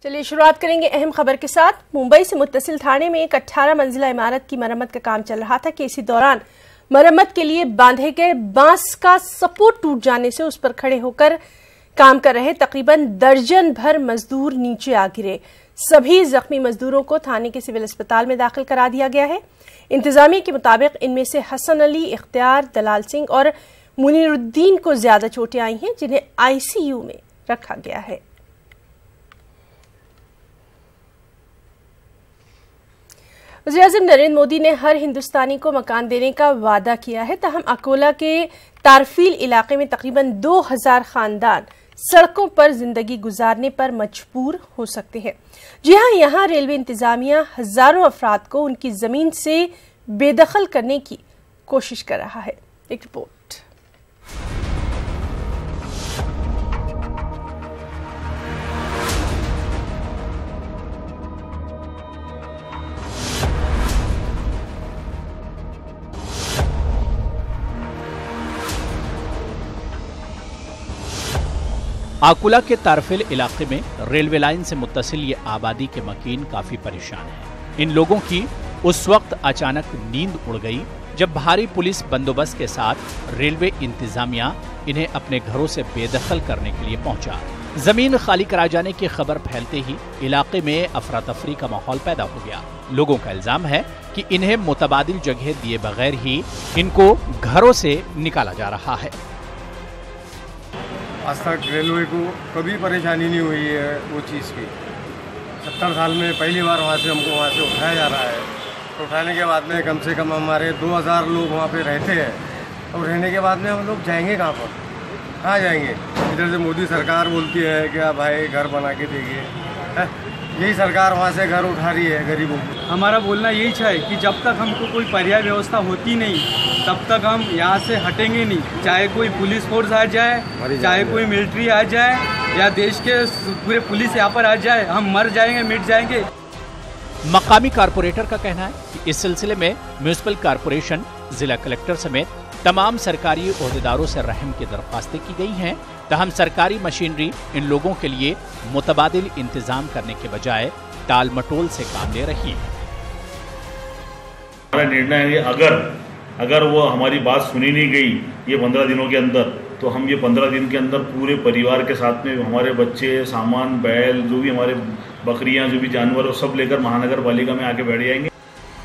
चलिए शुरुआत करेंगे अहम खबर के साथ। मुंबई से मुत्तसिल थाने में एक 18 मंजिला इमारत की मरम्मत का काम चल रहा था कि इसी दौरान मरम्मत के लिए बांधे गए बांस का सपोर्ट टूट जाने से उस पर खड़े होकर काम कर रहे तकरीबन दर्जन भर मजदूर नीचे आ गिरे। सभी जख्मी मजदूरों को थाने के सिविल अस्पताल में दाखिल करा दिया गया है। इंतजामिया के मुताबिक इनमें से हसन अली, इख्तियार, दलाल सिंह और मुनीरुद्दीन को ज्यादा चोटें आई हैं, जिन्हें आईसीयू में रखा गया है। वज़ीर-ए-आज़म नरेंद्र मोदी ने हर हिंदुस्तानी को मकान देने का वादा किया है। तहम अकोला के तारफील इलाके में तकरीबन 2000 खानदान सड़कों पर जिंदगी गुजारने पर मजबूर हो सकते हैं। जी हां, यहां रेलवे इंतजामिया हजारों अफराद को उनकी जमीन से बेदखल करने की कोशिश कर रहा है। एक रिपोर्ट। अकोला के तारफिल इलाके में रेलवे लाइन से मुत्तसिल ये आबादी के मकीन काफी परेशान हैं। इन लोगों की उस वक्त अचानक नींद उड़ गई जब भारी पुलिस बंदोबस्त के साथ रेलवे इंतजामिया इन्हें अपने घरों से बेदखल करने के लिए पहुंचा। जमीन खाली कराए जाने की खबर फैलते ही इलाके में अफरा तफरी का माहौल पैदा हो गया। लोगों का इल्जाम है कि इन्हें मुतबादिल जगह दिए बगैर ही इनको घरों से निकाला जा रहा है। आज तक रेलवे को कभी परेशानी नहीं हुई है वो चीज़ की। 70 साल में पहली बार हमको वहाँ से उठाया जा रहा है। तो उठाने के बाद में कम से कम हमारे 2000 लोग वहाँ पे रहते हैं। और रहने के बाद में हम लोग जाएंगे कहाँ पर? कहाँ जाएंगे? इधर से मोदी सरकार बोलती है कि भाई घर बना के देंगे, यही सरकार वहाँ से घर उठा रही है गरीबों को। हमारा बोलना यही है कि जब तक हमको कोई पर्याय व्यवस्था होती नहीं तब तक हम यहाँ से हटेंगे नहीं। चाहे कोई पुलिस फोर्स आ जाए, चाहे कोई मिलिट्री आ जाए, या देश के पूरे पुलिस यहाँ पर आ जाए, हम मर जाएंगे, मिट जाएंगे। मकामी कारपोरेटर का कहना है कि इस सिलसिले में म्युनिसिपल कारपोरेशन, जिला कलेक्टर समेत तमाम सरकारी ओहदेदारों से रहम की दरख्वास्तें की गई हैं। तहम सरकारी मशीनरी इन लोगों के लिए मुतबादिल इंतजाम करने के बजाय टाल मटोल से काम ले रही है। हमारा निर्णय है अगर वो हमारी बात सुनी नहीं गई ये 15 दिनों के अंदर, तो हम ये 15 दिन के अंदर पूरे परिवार के साथ में हमारे बच्चे, सामान, बैल, जो भी हमारे बकरियां, जो भी जानवर, वो सब लेकर महानगर पालिका में आके बैठ जाएंगे।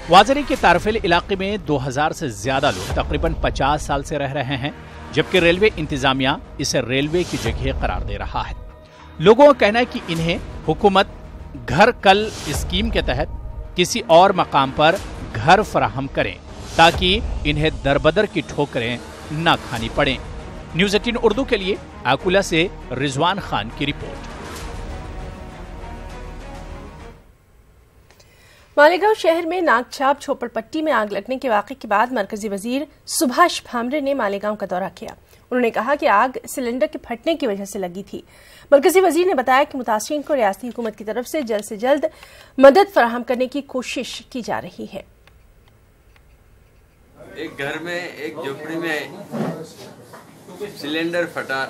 वाजरी के तारफिल इलाके में 2000 से ज्यादा लोग तकरीबन 50 साल से रह रहे हैं, जबकि रेलवे इंतजामिया इसे रेलवे की जगह करार दे रहा है। लोगों का कहना है कि इन्हें हुकूमत घर कल स्कीम के तहत किसी और मकाम पर घर फराहम करें ताकि इन्हें दरबदर की ठोकरें न खानी पड़ें। न्यूज़ 18 उर्दू के लिए अकोला से रिजवान खान की रिपोर्ट। मालेगांव शहर में नागछाप झोपड़पट्टी में आग लगने के वाक़े के बाद मरकजी वजीर सुभाष भामरे ने मालेगांव का दौरा किया। उन्होंने कहा कि आग सिलेंडर के फटने की वजह से लगी थी। मरकजी वजीर ने बताया कि मुतासरीन को रियासती हुकूमत की तरफ से जल्द मदद फराहम करने की कोशिश की जा रही है। एक घर में, एक झोपड़ी में सिलेंडर फटा,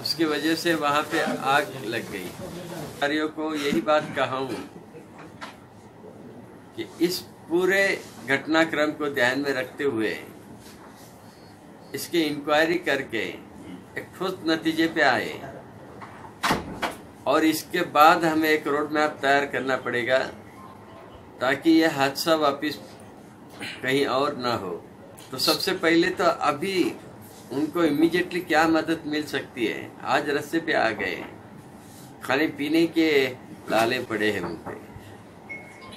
उसकी वजह से वहां पे आग लग गई। अधिकारियों को यही बात कहा हूँ कि इस पूरे घटनाक्रम को ध्यान में रखते हुए इसकी इंक्वायरी करके एक ठोस नतीजे पे आए और इसके बाद हमें एक रोड मैप तैयार करना पड़ेगा ताकि यह हादसा वापस कहीं और ना हो। तो सबसे पहले तो अभी उनको इमीडिएटली क्या मदद मिल सकती है? आज रास्ते पे आ गए, खाने पीने के लाले पड़े हैं उन पे।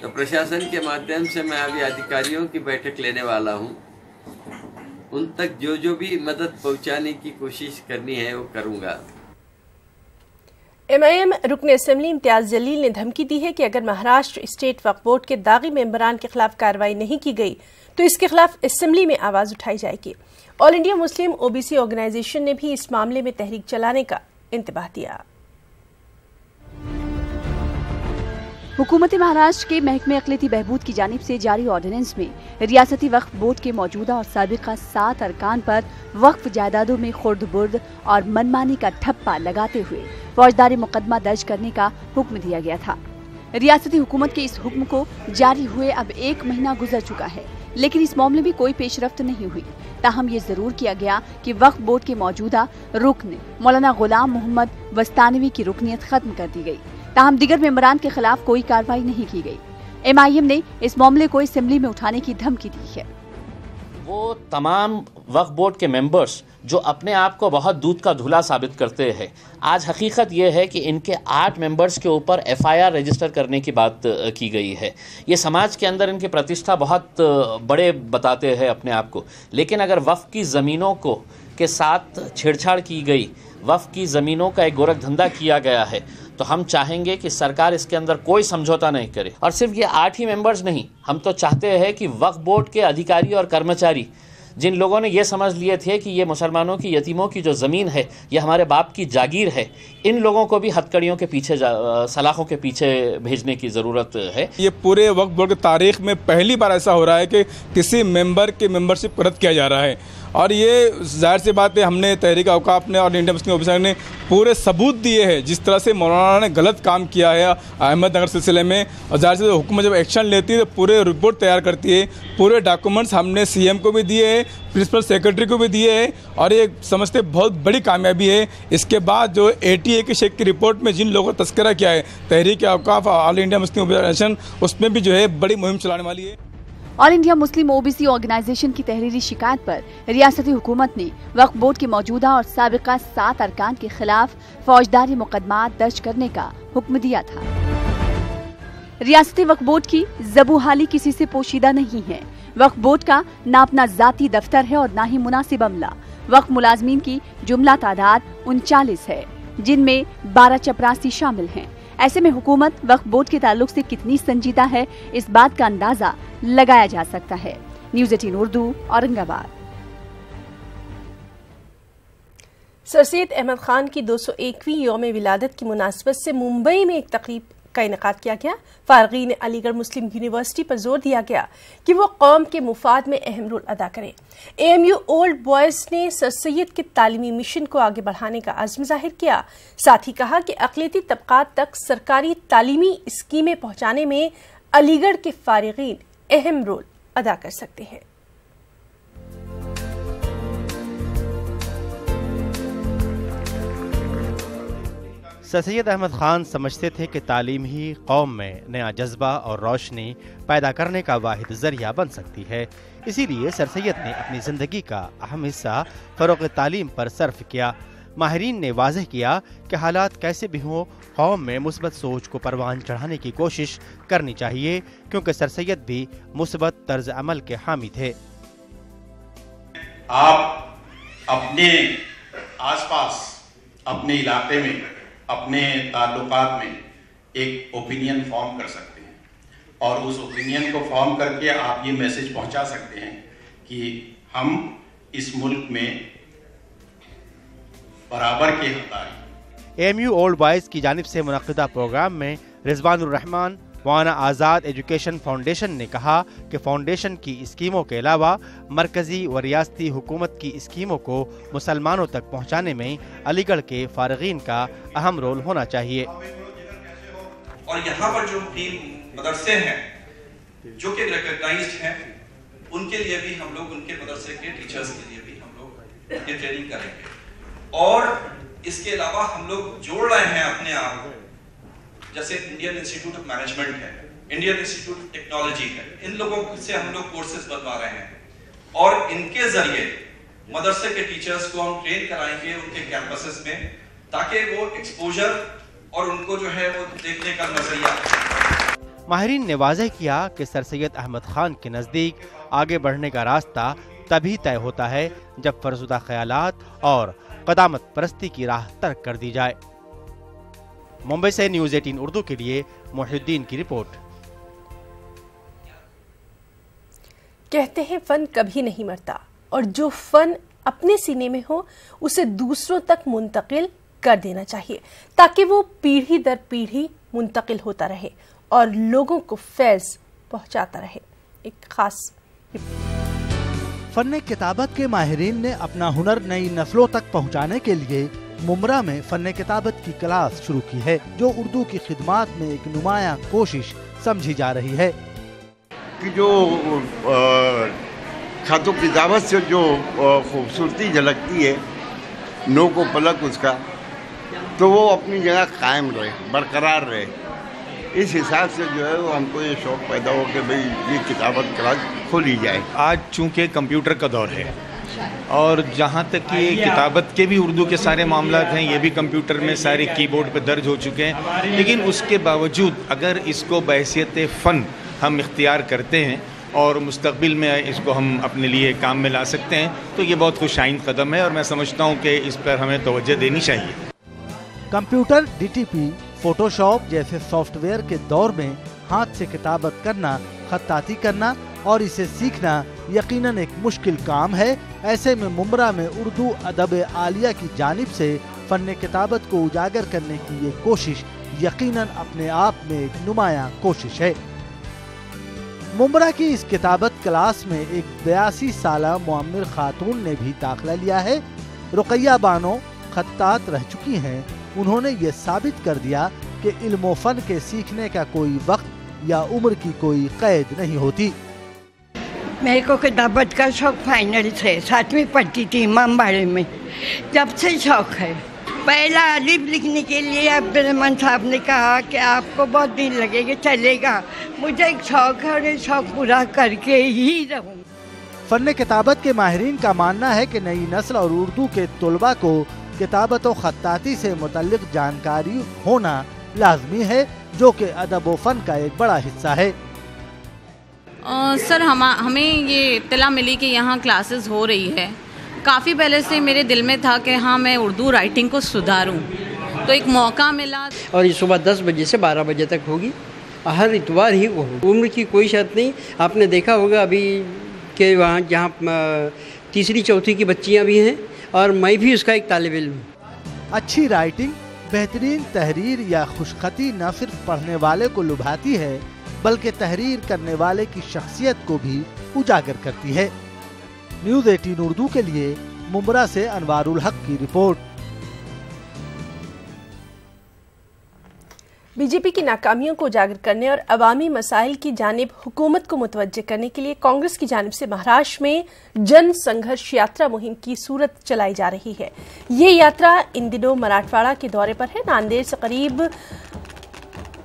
तो प्रशासन के माध्यम से मैं अभी अधिकारियों की बैठक लेने वाला हूँ। उन तक जो भी मदद पहुँचाने की कोशिश करनी है वो करूँगा। MIM रुकन असेंबली इम्तियाज जलील ने धमकी दी है कि अगर महाराष्ट्र स्टेट वक्फ बोर्ड के दागी मेंबरान के खिलाफ कार्रवाई नहीं की गई तो इसके खिलाफ असेंबली में आवाज उठाई जाएगी। All India Muslim OBC Organisation ने भी इस मामले में तहरीक चलाने का इंतबाह दिया। हुकूमत महाराष्ट्र के महकमे अक़लियती बहबूद की जानिब से जारी ऑर्डिनेंस में रियासती वक्फ बोर्ड के मौजूदा और साबिका 7 अरकान पर वक्फ जायदादों में खुर्द बुर्द और मनमानी का ठप्पा लगाते हुए फौजदारी मुकदमा दर्ज करने का हुक्म दिया गया था। रियासती हुकूमत के इस हुक्म को जारी हुए अब 1 महीना गुजर चुका है, लेकिन इस मामले में कोई पेशरफ्त नहीं हुई। ताहम ये जरूर किया गया कि वक्फ बोर्ड के मौजूदा रुकन मौलाना गुलाम मोहम्मद वस्तानवी की रुकनियत खत्म कर दी गई। ताहम दीगर मेंबरान के खिलाफ कोई कार्रवाई नहीं की गई। MIM ने इस मामले को असेंबली में उठाने की धमकी दी है। वो तमाम वक्फ बोर्ड के मेंबर्स जो अपने आप को बहुत दूध का धुला साबित करते हैं, आज हकीकत ये है कि इनके 8 मेंबर्स के ऊपर FIR रजिस्टर करने की बात की गई है। ये समाज के अंदर इनकी प्रतिष्ठा बहुत बड़े बताते हैं अपने आप को, लेकिन अगर वक्फ की ज़मीनों को के साथ छेड़छाड़ की गई, वक्फ की ज़मीनों का एक गोरख धंधा किया गया है, तो हम चाहेंगे कि सरकार इसके अंदर कोई समझौता नहीं करे। और सिर्फ ये 8 ही मेंबर्स नहीं, हम तो चाहते हैं कि वक्फ बोर्ड के अधिकारी और कर्मचारी जिन लोगों ने ये समझ लिए थे कि ये मुसलमानों की यतीमों की जो ज़मीन है ये हमारे बाप की जागीर है, इन लोगों को भी हथकड़ियों के पीछे सलाखों के पीछे भेजने की ज़रूरत है। ये पूरे वक्फ बोर्ड की तारीख में पहली बार ऐसा हो रहा है कि किसी मेंबर की मेंबरशिप रद्द किया जा रहा है, और ये जाहिर सी बात है, हमने तहरीक औकाफ ने और इंडियन मुस्लिम ऑफिसर ने पूरे सबूत दिए हैं जिस तरह से मौलाना ने गलत काम किया है अहमदनगर सिलसिले में। और जाहिर से हुकूमत जब एक्शन लेती है तो पूरे रिपोर्ट तैयार करती है, पूरे डॉक्यूमेंट्स हमने CM को भी दिए हैं, प्रिंसिपल सेक्रेटरी को भी दिए हैं, और ये समझते बहुत बड़ी कामयाबी है। इसके बाद जो ATA के शेख की रिपोर्ट में जिन लोगों का तस्करा किया है तहरीक औकाफ ऑल इंडिया मुस्लिम ऑर्गेनाइजेशन, उसमें भी जो है बड़ी मुहिम चलाने वाली है। All India Muslim OBC Organisation की तहरीरी शिकायत पर रियासती हुकूमत ने वक्फ बोर्ड के मौजूदा और साबिका 7 अरकान के खिलाफ फौजदारी मुकदमा दर्ज करने का हुक्म दिया था। रियासती वक्फ बोर्ड की ज़बूहाली किसी से पोशीदा नहीं है। वक्फ बोर्ड का ना अपना ज़ाती दफ्तर है और ना ही मुनासिब अमला। वक्फ मुलाजमीन की जुमला तादाद 39 है, जिनमें 12 चपरासी शामिल हैं। ऐसे में हुकूमत वक्फ बोर्ड के ताल्लुक से कितनी संजीदा है, इस बात का अंदाजा लगाया जा सकता है। न्यूज़ 18 उर्दू, औरंगाबाद। सर सैयद अहमद खान की 201वीं यौम विलादत की मुनासबत से मुंबई में एक तकरीब का इनेकाद किया गया। फारगीन अलीगढ़ मुस्लिम यूनिवर्सिटी पर जोर दिया गया कि वो कौम के मुफाद में अहम रोल अदा करें। AMU ओल्ड बॉयज ने सर सैयद के तालीमी मिशन को आगे बढ़ाने का अज़्म जाहिर किया। साथ ही कहा कि अक़लियती तबक़ात तक सरकारी तालीमी स्कीमें पहुँचाने में अलीगढ़ के फारिगीन अहम रोल अदा कर सकते हैं। सर सैयद अहमद खान समझते थे कि तालीम ही कौम में नया जज्बा और रोशनी पैदा करने का वाहिद जरिया बन सकती है। इसीलिए सर सैयद ने अपनी ज़िंदगी का अहम हिस्सा फ़रोग़ तालीम पर सर्फ किया। माहिरीन ने वाज़ेह किया कि हालात कैसे भी हों, कौम में मुस्बत सोच को परवान चढ़ाने की कोशिश करनी चाहिए, क्योंकि सर सैयद भी मुस्बत तर्ज अमल के हामी थे। आप अपने आसपास, अपने इलाके में, अपने ताल्लुकात में एक ओपिनियन फॉर्म कर सकते हैं, और उस ओपिनियन को फॉर्म करके आप ये मैसेज पहुंचा सकते हैं कि हम इस मुल्क में बराबर के हकदार। AMU ओल्ड बॉयज की जानिब से मुनक़िदा प्रोग्राम में रिजवानुर रहमान मौलाना आज़ाद एजुकेशन फाउंडेशन ने कहा कि फाउंडेशन की स्कीमों के अलावा मरकजी व रियासती हुकूमत की स्कीमों को मुसलमानों तक पहुँचाने में अलीगढ़ के फारगीन का अहम रोल होना चाहिए। और यहाँ पर जो 3 मदरसे हैं जो कि रिकॉग्नाइज्ड हैं, उनके लिए भी हम लोग, उनके मदरसे के टीचर्स के लिए भी हम लोग ये ट्रेनिंग करेंगे। और इसके अलावा हम लोग जोड़ रहे हैं अपने आप, जैसे इंडियन इंस्टीट्यूट ऑफ मैनेजमेंट है, इंडियन इंस्टीट्यूट ऑफ टेक्नोलॉजी है, इन लोगों से हम लोग कोर्सेज बनवा रहे हैं, और इनके जरिए मदरसे के टीचर्स को हम ट्रेन कराएंगे उनके कैंपसेस में, ताकि वो एक्सपोजर और उनको जो है वो देखने का नजरिया। माहिरीन ने वाज़ेह किया कि सर सैयद अहमद खान के नज़दीक आगे बढ़ने का रास्ता तभी तय होता है जब फरसुदा ख्यालात और क़दामत परस्ती की राह तर्क कर दी जाए। मुंबई से न्यूज़ 18 उर्दू के लिए मोहिउद्दीन की रिपोर्ट। कहते हैं फन कभी नहीं मरता, और जो फन अपने सीने में हो उसे दूसरों तक मुंतकिल कर देना चाहिए, ताकि वो पीढ़ी दर पीढ़ी मुंतकिल होता रहे और लोगों को फैज़ पहुंचाता रहे। एक खास फन किताबत के माहिरीन ने अपना हुनर नई नस्लों तक पहुंचाने के लिए मुमरा में फन किताबत की क्लास शुरू की है, जो उर्दू की खिदमत में एक नुमाया कोशिश समझी जा रही है। कि जो खत किताबत से जो खूबसूरती झलकती है, नो को पलक उसका, तो वो अपनी जगह कायम रहे, बरकरार रहे। इस हिसाब से जो है वो हमको ये शौक़ पैदा हो कि भाई ये किताबत क्लास खोली जाए। आज चूँकि कंप्यूटर का दौर है और जहाँ तक कि किताबत के भी उर्दू के सारे मामलात हैं, ये भी कंप्यूटर में सारे कीबोर्ड पे दर्ज हो चुके हैं, लेकिन उसके बावजूद अगर इसको बहैसियत फ़न हम इख्तियार करते हैं और मुस्तक़बिल में इसको हम अपने लिए काम में ला सकते हैं, तो ये बहुत खुशाइन कदम है और मैं समझता हूँ कि इस पर हमें तवज्जो देनी चाहिए। कंप्यूटर, डीटीपी, फोटोशॉप जैसे सॉफ्टवेयर के दौर में हाथ से किताबत करना, खत्ताती करना और इसे सीखना यकीनन एक मुश्किल काम है। ऐसे में मुमरा में उर्दू अदब आलिया की जानिब से फन किताबत को उजागर करने की ये कोशिश यकीनन अपने आप में एक नुमाया कोशिश है। मुमरा की इस किताबत क्लास में एक 82 साला मुअम्मिर खातून ने भी दाखिला लिया है। रुकैया बानो खत्तात रह चुकी हैं। उन्होंने ये साबित कर दिया कि इल्म व फन के सीखने का कोई वक्त या उम्र की कोई कैद नहीं होती। मेरे को किताबत का शौक फाइनल से 7वीं पढ़ती थी इमामबाड़े में, जब से शौक है। पहला अलिफ लिखने के लिए अब्दुर्रहमान साहब ने कहा कि आपको बहुत दिन लगेगा, चलेगा। मुझे एक शौक है और ये शौक पूरा करके ही रहूँ। फन किताबत के माहिरीन का मानना है कि नई नस्ल और उर्दू के तलबा को किताबत व खत्ताती से मुतल्लिक जानकारी होना लाजमी है, जो कि अदब व फन का एक बड़ा हिस्सा है। सर हमें ये इत्तला मिली कि यहाँ क्लासेस हो रही है। काफ़ी पहले से मेरे दिल में था कि हाँ मैं उर्दू राइटिंग को सुधारूं, तो एक मौका मिला। और ये सुबह 10 बजे से 12 बजे तक होगी, हर इतवार ही को होगी। उम्र की कोई शर्त नहीं। आपने देखा होगा अभी कि वहाँ जहाँ तीसरी चौथी की बच्चियाँ भी हैं और मैं भी उसका एक तालिब इल्म हूँ। अच्छी राइटिंग, बेहतरीन तहरीर या खुशखती न सिर्फ पढ़ने वाले को लुभाती है, बल्कि तहरीर करने वाले की शख्सियत को भी उजागर करती है। न्यूज़ 18 उर्दू के लिए मुमरा से अनवारुल हक की रिपोर्ट। बीजेपी की नाकामियों को उजागर करने और अवामी मसाइल की जानिब हुकूमत को मुतवज्जे करने के लिए कांग्रेस की जानिब से महाराष्ट्र में जन संघर्ष यात्रा मुहिम की सूरत चलाई जा रही है। ये यात्रा इन दिनों मराठवाड़ा के दौरे पर है। नांदेड़ से करीब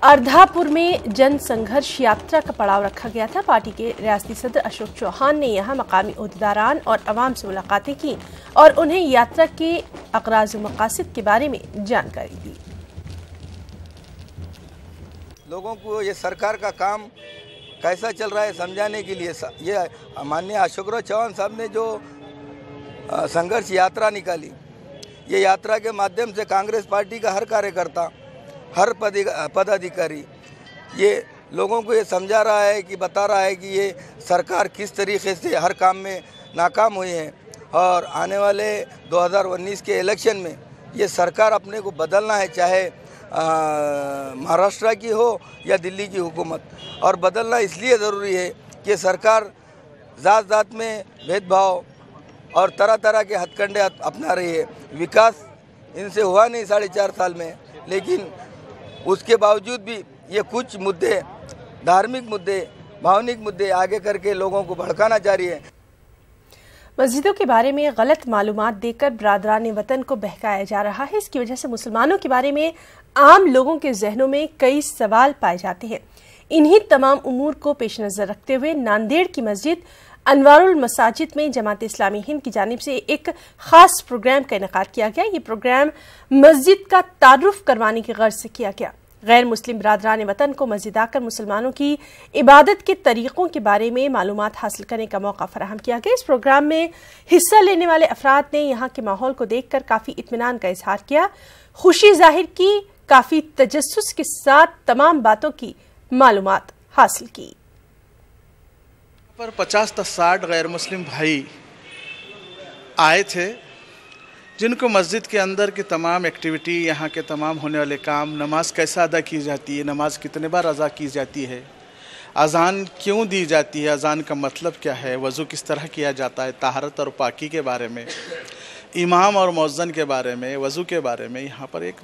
अर्धापुर में जन संघर्ष यात्रा का पड़ाव रखा गया था। पार्टी के रियासती सदर अशोक चौहान ने यहां मकामी ओहदेदारान और अवाम से मुलाकातें की और उन्हें यात्रा के अक़राज़ व मक़ासिद के बारे में जानकारी दी। लोगों को ये सरकार का काम कैसा चल रहा है समझाने के लिए ये माननीय अशोकराव चौहान साहब ने जो संघर्ष यात्रा निकाली, ये यात्रा के माध्यम से कांग्रेस पार्टी का हर कार्यकर्ता, हर पदाधिकारी ये लोगों को ये समझा रहा है कि बता रहा है कि ये सरकार किस तरीके से हर काम में नाकाम हुई है और आने वाले 2019 के इलेक्शन में ये सरकार अपने को बदलना है, चाहे महाराष्ट्र की हो या दिल्ली की हुकूमत। और बदलना इसलिए ज़रूरी है कि सरकार ज़ात में भेदभाव और तरह तरह के हथकंडे अपना रही है। विकास इनसे हुआ नहीं 4.5 साल में, लेकिन उसके बावजूद भी ये कुछ मुद्दे, धार्मिक मुद्दे, भावनिक मुद्दे आगे करके लोगों को भड़काना चाह रही है। मस्जिदों के बारे में गलत मालूमात देकर बरादरान वतन को बहकाया जा रहा है। इसकी वजह से मुसलमानों के बारे में आम लोगों के जहनों में कई सवाल पाए जाते हैं। इन्हीं तमाम उमूर को पेश नजर रखते हुए नांदेड़ की मस्जिद अनवारुल मसाजिद में जमात इस्लामी हिंद की जानिब से एक खास प्रोग्राम का इनेकाद किया गया। ये प्रोग्राम मस्जिद का तारुफ करवाने की गर्ज से किया गया। गैर मुस्लिम बरादरान वतन को मस्जिद आकर मुसलमानों की इबादत के तरीक़ों के बारे में मालूमात हासिल करने का मौका फराहम किया गया। इस प्रोग्राम में हिस्सा लेने वाले अफराद ने यहाँ के माहौल को देखकर काफ़ी इत्मीनान का इजहार किया, खुशी जाहिर की, काफ़ी तजस्सुस के साथ तमाम बातों की मालूमात हासिल की। पर 50 से 60 गैर मुस्लिम भाई आए थे, जिनको मस्जिद के अंदर की तमाम एक्टिविटी, यहाँ के तमाम होने वाले काम, नमाज कैसा अदा की जाती है, नमाज कितने बार अदा की जाती है, अज़ान क्यों दी जाती है, अज़ान का मतलब क्या है, वज़ू किस तरह किया जाता है, ताहरत और पाकी के बारे में, इमाम और मौज़न के बारे में, वज़ू के बारे में यहाँ पर एक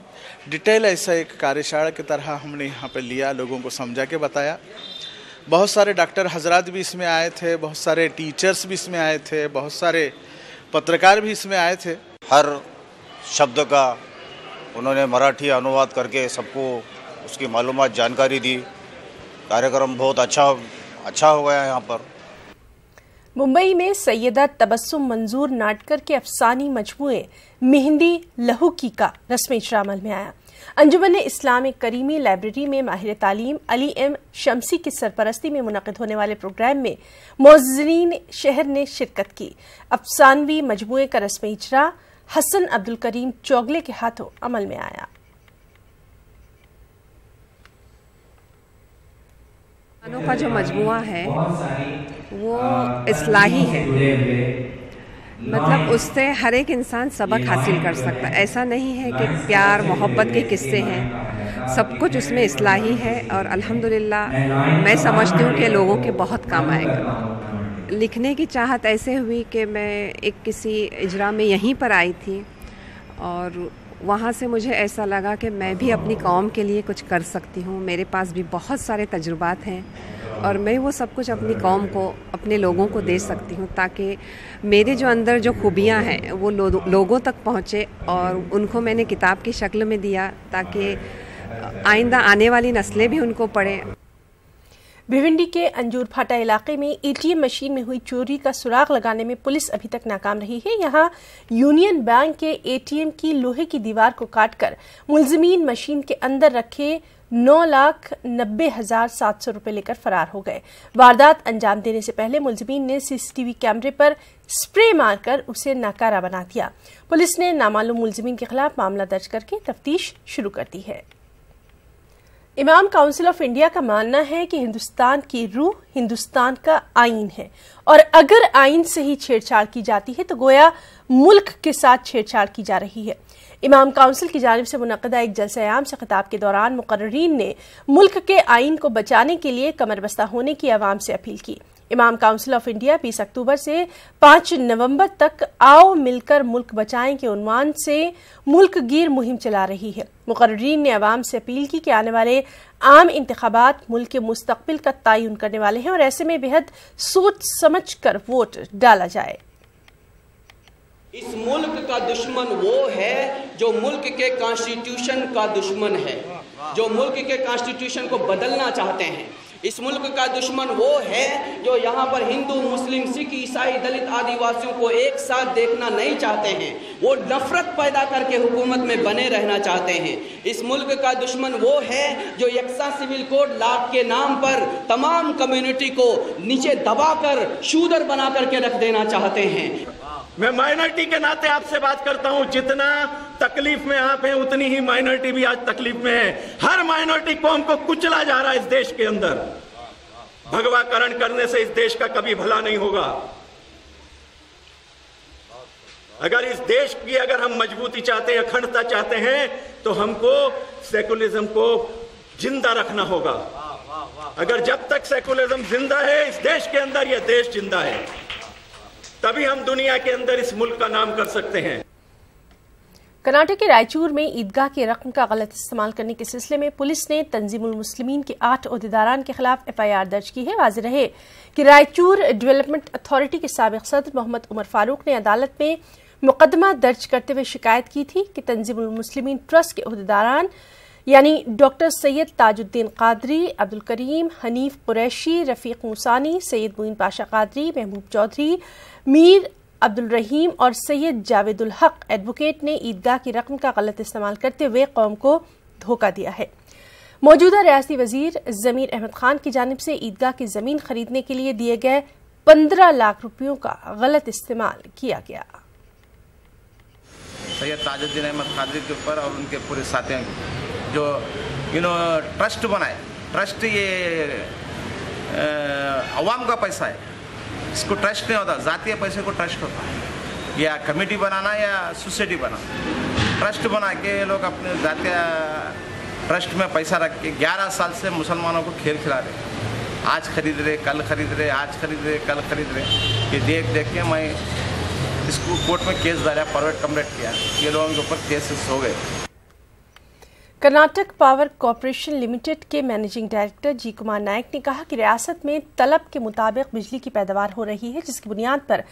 डिटेल ऐसा एक कार्यशाला की तरह हमने यहाँ पर लिया, लोगों को समझा के बताया। बहुत सारे डॉक्टर हजरात भी इसमें आए थे, बहुत सारे टीचर्स भी इसमें आए थे, बहुत सारे पत्रकार भी इसमें आए थे। हर शब्द का उन्होंने मराठी अनुवाद करके सबको उसकी मालूमात जानकारी दी। कार्यक्रम बहुत अच्छा हो गया यहाँ पर। मुंबई में सैयदा तबस्सुम मंजूर नाटकर के अफसानी मजमूए मेहंदी लहू की का रस्मी इजरा अमल में आया। अंजुमन इस्लाम करीमी लाइब्रेरी में माहिर तालीम अली एम शमसी की सरपरस्ती में मुनक़िद होने वाले प्रोग्राम में मौज़नीन शहर ने शिरकत की। अफसानवी मजमूए का रस्मी इजरा हसन अब्दुल करीम चौगले के हाथों अमल में आया। का जो मजमुआ है वो इस्लाही है, मतलब उससे हर एक इंसान सबक हासिल कर सकता है। ऐसा नहीं है कि प्यार मोहब्बत के किस्से हैं, सब कुछ उसमें इस्लाही है और अल्हम्दुलिल्लाह मैं समझती हूँ कि लोगों के बहुत काम आएगा। लिखने की चाहत ऐसे हुई कि मैं एक किसी इजरा में यहीं पर आई थी और वहाँ से मुझे ऐसा लगा कि मैं भी अपनी कौम के लिए कुछ कर सकती हूँ। मेरे पास भी बहुत सारे तजुर्बात हैं और मैं वो सब कुछ अपनी कौम को, अपने लोगों को दे सकती हूँ ताकि मेरे जो अंदर जो खूबियाँ हैं वो लोगों तक पहुँचे। और उनको मैंने किताब की शक्ल में दिया ताकि आइंदा आने वाली नस्लें भी उनको पढ़ें। भिवंडी के अंजूर फाटा इलाके में एटीएम मशीन में हुई चोरी का सुराग लगाने में पुलिस अभी तक नाकाम रही है। यहां यूनियन बैंक के एटीएम की लोहे की दीवार को काटकर मुलजिमीन मशीन के अंदर रखे 9,90,700 रुपए लेकर फरार हो गए। वारदात अंजाम देने से पहले मुलजिमीन ने सीसीटीवी कैमरे पर स्प्रे मारकर उसे नाकारा बना दिया। पुलिस ने नामालूम मुलजिमीन के खिलाफ मामला दर्ज करके तफ्तीश शुरू कर दी है। इमाम काउंसिल ऑफ इंडिया का मानना है कि हिंदुस्तान की रूह हिंदुस्तान का आईन है और अगर आईन से ही छेड़छाड़ की जाती है तो गोया मुल्क के साथ छेड़छाड़ की जा रही है। इमाम काउंसिल की जानिब से मुनक़्क़दा एक जलसे-ए-आम से खिताब के दौरान मुक़र्ररीन ने मुल्क के आईन को बचाने के लिए कमरबस्ता होने की आवाम से अपील की। इमाम काउंसिल ऑफ इंडिया 20 अक्टूबर से 5 नवंबर तक आओ मिलकर मुल्क बचाएं के उन्वान से मुल्क गिर मुहिम चला रही है। मुक़र्ररीन ने आवाम से अपील की कि आने वाले आम इंतखाबात मुल्क के मुस्तक़बिल का तयन करने वाले हैं और ऐसे में बेहद सोच समझ कर वोट डाला जाए। इस मुल्क का दुश्मन वो है जो मुल्क के कॉन्स्टिट्यूशन का दुश्मन है, जो मुल्क के कॉन्स्टिट्यूशन को बदलना चाहते हैं। इस मुल्क का दुश्मन वो है जो यहाँ पर हिंदू, मुस्लिम, सिख, ईसाई, दलित, आदिवासियों को एक साथ देखना नहीं चाहते हैं। वो नफरत पैदा करके हुकूमत में बने रहना चाहते हैं। इस मुल्क का दुश्मन वो है जो यकसा सिविल कोड लॉ के नाम पर तमाम कम्युनिटी को नीचे दबाकर शूदर बना करके रख देना चाहते हैं। मैं माइनॉरिटी के नाते आपसे बात करता हूं, जितना तकलीफ में आप हैं उतनी ही माइनॉरिटी भी आज तकलीफ में है। हर माइनॉरिटी कौम को कुचला जा रहा है इस देश के अंदर। भगवाकरण करने से इस देश का कभी भला नहीं होगा। अगर इस देश की हम मजबूती चाहते हैं, अखंडता चाहते हैं तो हमको सेकुलरिज्म को जिंदा रखना होगा। अगर जब तक सेकुलरिज्म जिंदा है इस देश के अंदर, यह देश जिंदा है, तभी हम दुनिया के अंदर इस मुल्क का नाम कर सकते हैं। कर्नाटक के रायचूर में ईदगाह की रकम का गलत इस्तेमाल करने के सिलसिले में पुलिस ने तंजीमुल मुस्लिमीन के 8 ओहदेदारान के खिलाफ FIR दर्ज की है। वाज़ेह रहे कि रायचूर डेवलपमेंट अथॉरिटी के साबिक सदर मोहम्मद उमर फारूक ने अदालत में मुकदमा दर्ज करते हुए शिकायत की थी कि तंजीमुल मुस्लिमीन ट्रस्ट के ओहदेदारान यानी डॉक्टर सैयद ताजुद्दीन कादरी, अब्दुल करीम, हनीफ कुरैशी, रफीक मुसानी, सैयद मुइन पाशा कादरी, महबूब चौधरी, मीर अब्दुल रहीम और सैयद जावेदुल हक एडवोकेट ने ईदगाह की रकम का गलत इस्तेमाल करते हुए कौम को धोखा दिया है। मौजूदा रियासती वजीर जमीर अहमद खान की जानिब से ईदगाह की जमीन खरीदने के लिए दिए गए 15 लाख रुपयों का गलत इस्तेमाल किया गया। सैयद ताजुद्दीन अहमद कादरी के ऊपर और उनके पूरे साथियों जो ट्रस्ट बनाए, ट्रस्ट ये अवाम का पैसा है, इसको ट्रस्ट नहीं होता, जातीय पैसे को ट्रस्ट होता है। या कमेटी बनाना या सोसाइटी बनाना, ट्रस्ट बना के लोग अपने जातीय ट्रस्ट में पैसा रख के 11 साल से मुसलमानों को खेल खिला रहे। आज खरीद रहे, कल खरीद रहे, आज खरीद रहे, कल खरीद रहे। ये देख देख के मैं इसको कोर्ट में केस दायर फॉरवर्ड कंप्लीट किया, ये लोगों के ऊपर केसेस हो गए। कर्नाटक पावर कॉर्पोरेशन लिमिटेड के मैनेजिंग डायरेक्टर जी कुमार नायक ने कहा कि रियासत में तलब के मुताबिक बिजली की पैदावार हो रही है, जिसकी बुनियाद पर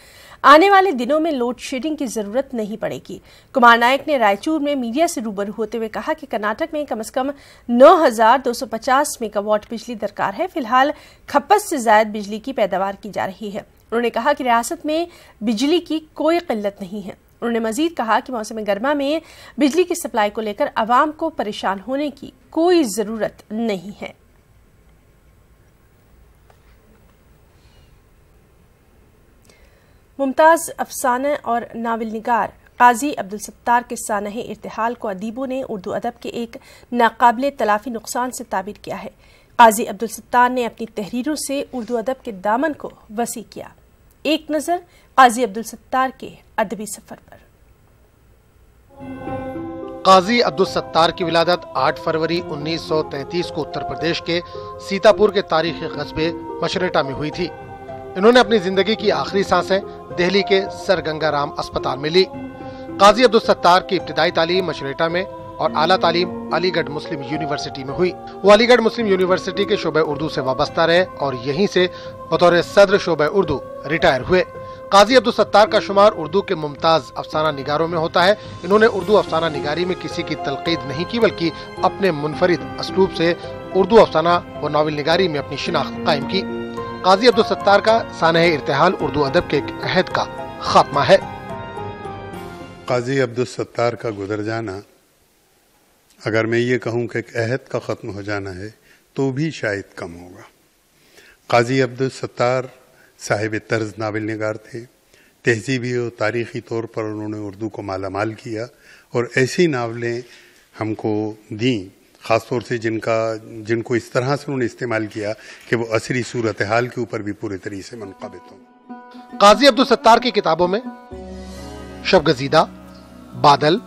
आने वाले दिनों में लोड शेडिंग की जरूरत नहीं पड़ेगी। कुमार नायक ने रायचूर में मीडिया से रूबरू होते हुए कहा कि कर्नाटक में कम से कम 9,250 मेगावाट बिजली दरकार है। फिलहाल खपत से ज्यादा बिजली की पैदावार की जा रही है। उन्होंने कहा कि रियासत में बिजली की कोई किल्लत नहीं है। उन्होंने मजीद कहा कि मौसम गर्मा में बिजली की सप्लाई को लेकर आवाम को परेशान होने की कोई जरूरत नहीं है। मुमताज अफसाना और नावल निगार काजी अब्दुल सत्तार के सानह इर्तिहाल को अदीबों ने उर्दू अदब के एक नाकाबिले तलाफी नुकसान से ताबीर किया है। काजी अब्दुल सत्तार ने अपनी तहरीरों से उर्दू अदब के दामन को वसी किया। एक नजर काजी अब्दुल सत्तार के अदबी सफर पर। काजी अब्दुल सत्तार की विलादत 8 फरवरी 1933 को उत्तर प्रदेश के सीतापुर के तारीखी कस्बे मशरेटा में हुई थी। इन्होंने अपनी जिंदगी की आखिरी सांसें दिल्ली के सर गंगाराम अस्पताल में ली। काजी अब्दुल सत्तार की इब्तिदाई तालीम मशरेटा में और आला तालीम अलीगढ़ मुस्लिम यूनिवर्सिटी में हुई। वो अलीगढ़ मुस्लिम यूनिवर्सिटी के शोबे उर्दू से वाबस्ता रहे और यहीं से बतौर सदर शोबे उर्दू रिटायर हुए। काजी अब्दुल सत्तार का शुमार उर्दू के मुमताज अफसाना निगारों में होता है। इन्होंने उर्दू अफसाना निगारी में किसी की तलकीद नहीं की, बल्कि अपने मुनफरिद असलूब से उर्दू अफसाना व नावल निगारी में अपनी शिनाख्त कायम की। काजी अब्दुल सत्तार का सानह इर्तिहाल उर्दू अदब के एक अहद का खात्मा है। काजी अब्दुल सत्तार का गुजर जाना, अगर मैं ये कहूँ कि एक अहद का ख़त्म हो जाना है तो भी शायद कम होगा। काजी अब्दुल सत्तार साहिब तर्ज नावल निगार थे। तहजीबी और तारीख़ी तौर पर उन्होंने उर्दू को मालामाल किया और ऐसी नावलें हमको दी, ख़ास तौर से जिनको इस तरह से उन्होंने इस्तेमाल किया कि वो असरी सूरत हाल के ऊपर भी पूरे तरीके से मुनक़बित हों। काजी अब्दुल सत्तार की किताबों में शबगजीदा, बादल,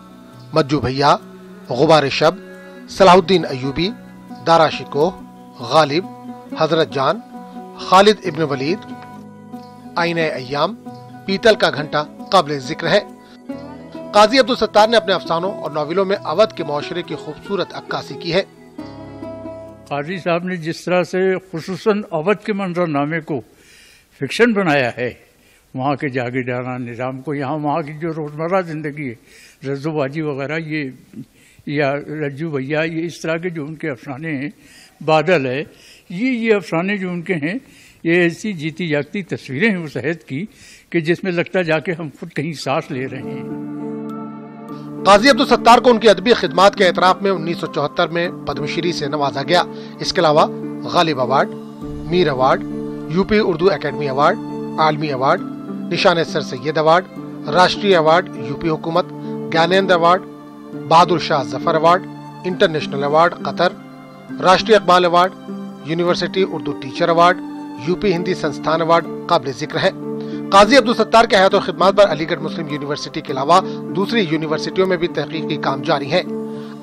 मज्जू भैया, गुबार शब, सलाहुद्दीन अयूबी, दारा शिकोह, गालिब, हजरत जान, खालिद इब्न वलीद, आईने अय्याम, पीतल का घंटा काबिल जिक्र है। काजी अब्दुल सत्तार ने अपने अफसानों और नावलों में अवध के मुआशरे की खूबसूरत अक्कासी की है। काजी साहब ने जिस तरह से खुसूसन अवध के मंजरनामे को फिक्शन बनाया है, वहाँ के जागीरदाराना निज़ाम को, यहाँ वहाँ की जो रोज़मर्रा ज़िंदगी है, रज्जोबाजी वगैरह, ये या रज्जू भैया, ये इस तरह के जो उनके अफसाने हैं, बादल है, ये अफसाने जो उनके हैं, ये ऐसी जीती जागती तस्वीरें हैं उस अहद की कि जिसमें लगता जाके हम खुद कहीं सांस ले रहे हैं। काजी अब्दुल सत्तार को उनकी अदबी खिदमात के एतराफ में 1974 में पद्मश्री से नवाजा गया। इसके अलावा Ghalib award, Mir award, UP Urdu academy award, आलमी अवार्ड, निशान सर सैयद अवार्ड, राष्ट्रीय अवार्ड यूपी हुकूमत, Gyanendra award, Bahadur Shah Zafar award, international award Qatar, राष्ट्रीय Iqbal award, university Urdu teacher award, UP Hindi Sansthan award काबिल जिक्र है। काजी अब्दुल सत्तार के हयात और खिदमात पर अलीगढ़ मुस्लिम यूनिवर्सिटी के अलावा दूसरी यूनिवर्सिटियों में भी तहकीकी काम जारी है।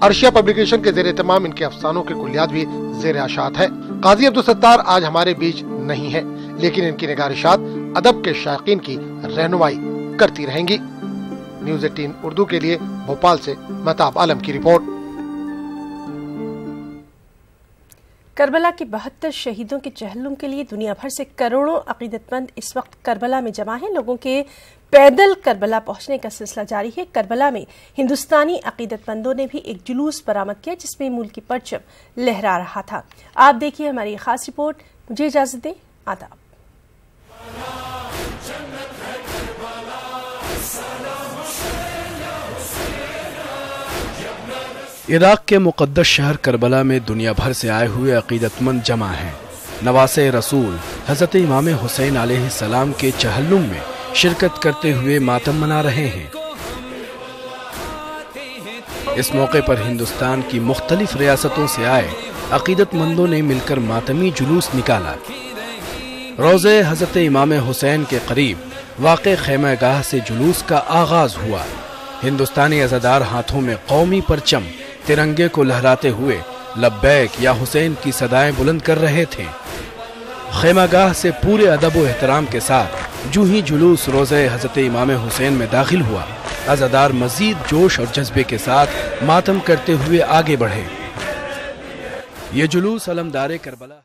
अर्शिया पब्लिकेशन के जेर तमाम इनके अफसानों के कुलियात भी जेर आशात है। काजी अब्दुल सत्तार आज हमारे बीच नहीं है, लेकिन इनकी निगारिशात अदब के शायकीन की रहनुमाई करती रहेंगी। न्यूज़ 18 उर्दू के लिए भोपाल से महताब आलम की रिपोर्ट। करबला के 72 शहीदों के चहलुम के लिए दुनिया भर से करोड़ों अकीदतमंद इस वक्त करबला में जमा हैं। लोगों के पैदल करबला पहुंचने का सिलसिला जारी है। करबला में हिंदुस्तानी अकीदतमंदों ने भी एक जुलूस बरामद किया जिसमें मुल्क की परचम लहरा रहा था। आप देखिए हमारी खास रिपोर्ट। मुझे इजाजत दें, आदाब। इराक के मुक़द्दस शहर करबला में दुनिया भर से आए हुए अकीदतमंद जमा हैं। नवासे रसूल हज़रत इमाम हुसैन अलैहिस्सलाम के चहल्लुम में शिरकत करते हुए मातम मना रहे हैं। इस मौके पर हिंदुस्तान की मुख्तलिफ रियासतों से आए अकीदतमंदों ने मिलकर मातमी जुलूस निकाला। रोज़े हज़रत इमाम हुसैन के करीब वाक़े खैमागाह से जुलूस का आगाज हुआ। हिंदुस्तानी अज़ादार हाथों में कौमी परचम तिरंगे को लहराते हुए लब्बैक या हुसैन की सदाएं बुलंद कर रहे थे। खैमागाह से पूरे अदब व एहतराम के साथ जो ही जुलूस रोज़े हज़रत इमाम हुसैन में दाखिल हुआ, अज़ादार मज़ीद जोश और जज्बे के साथ मातम करते हुए आगे बढ़े। ये जुलूस अलमदारे करबला